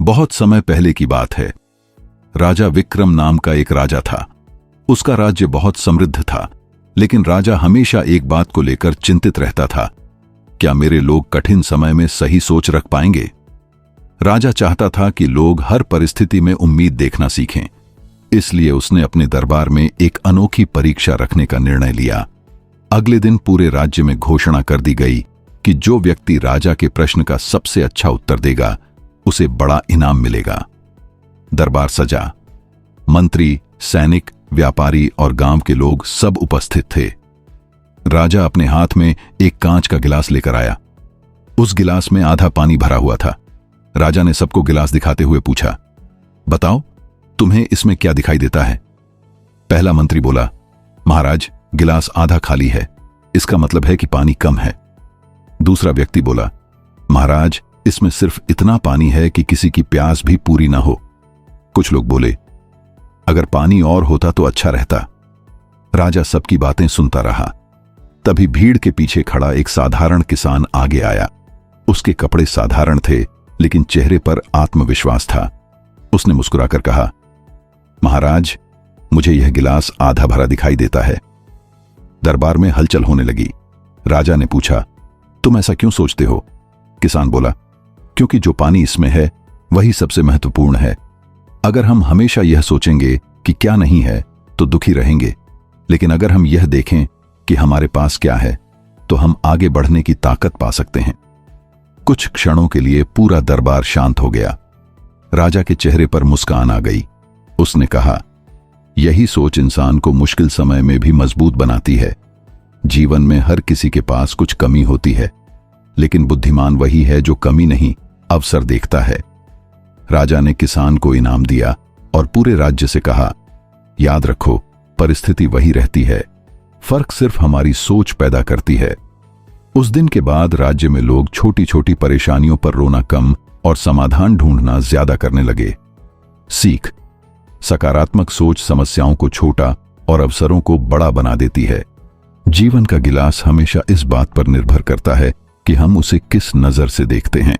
बहुत समय पहले की बात है। राजा विक्रम नाम का एक राजा था। उसका राज्य बहुत समृद्ध था, लेकिन राजा हमेशा एक बात को लेकर चिंतित रहता था, क्या मेरे लोग कठिन समय में सही सोच रख पाएंगे। राजा चाहता था कि लोग हर परिस्थिति में उम्मीद देखना सीखें। इसलिए उसने अपने दरबार में एक अनोखी परीक्षा रखने का निर्णय लिया। अगले दिन पूरे राज्य में घोषणा कर दी गई कि जो व्यक्ति राजा के प्रश्न का सबसे अच्छा उत्तर देगा उसे बड़ा इनाम मिलेगा। दरबार सजा। मंत्री, सैनिक, व्यापारी और गांव के लोग सब उपस्थित थे। राजा अपने हाथ में एक कांच का गिलास लेकर आया। उस गिलास में आधा पानी भरा हुआ था। राजा ने सबको गिलास दिखाते हुए पूछा, बताओ तुम्हें इसमें क्या दिखाई देता है। पहला मंत्री बोला, महाराज गिलास आधा खाली है, इसका मतलब है कि पानी कम है। दूसरा व्यक्ति बोला, महाराज इसमें सिर्फ इतना पानी है कि किसी की प्यास भी पूरी ना हो। कुछ लोग बोले, अगर पानी और होता तो अच्छा रहता। राजा सबकी बातें सुनता रहा। तभी भीड़ के पीछे खड़ा एक साधारण किसान आगे आया। उसके कपड़े साधारण थे, लेकिन चेहरे पर आत्मविश्वास था। उसने मुस्कुराकर कहा, महाराज मुझे यह गिलास आधा भरा दिखाई देता है। दरबार में हलचल होने लगी। राजा ने पूछा, तुम ऐसा क्यों सोचते हो। किसान बोला, क्योंकि जो पानी इसमें है वही सबसे महत्वपूर्ण है। अगर हम हमेशा यह सोचेंगे कि क्या नहीं है तो दुखी रहेंगे, लेकिन अगर हम यह देखें कि हमारे पास क्या है तो हम आगे बढ़ने की ताकत पा सकते हैं। कुछ क्षणों के लिए पूरा दरबार शांत हो गया। राजा के चेहरे पर मुस्कान आ गई। उसने कहा, यही सोच इंसान को मुश्किल समय में भी मजबूत बनाती है। जीवन में हर किसी के पास कुछ कमी होती है, लेकिन बुद्धिमान वही है जो कमी नहीं, अवसर देखता है। राजा ने किसान को इनाम दिया और पूरे राज्य से कहा, याद रखो परिस्थिति वही रहती है, फर्क सिर्फ हमारी सोच पैदा करती है। उस दिन के बाद राज्य में लोग छोटी छोटी परेशानियों पर रोना कम और समाधान ढूंढना ज्यादा करने लगे। सीख। सकारात्मक सोच समस्याओं को छोटा और अवसरों को बड़ा बना देती है। जीवन का गिलास हमेशा इस बात पर निर्भर करता है कि हम उसे किस नजर से देखते हैं।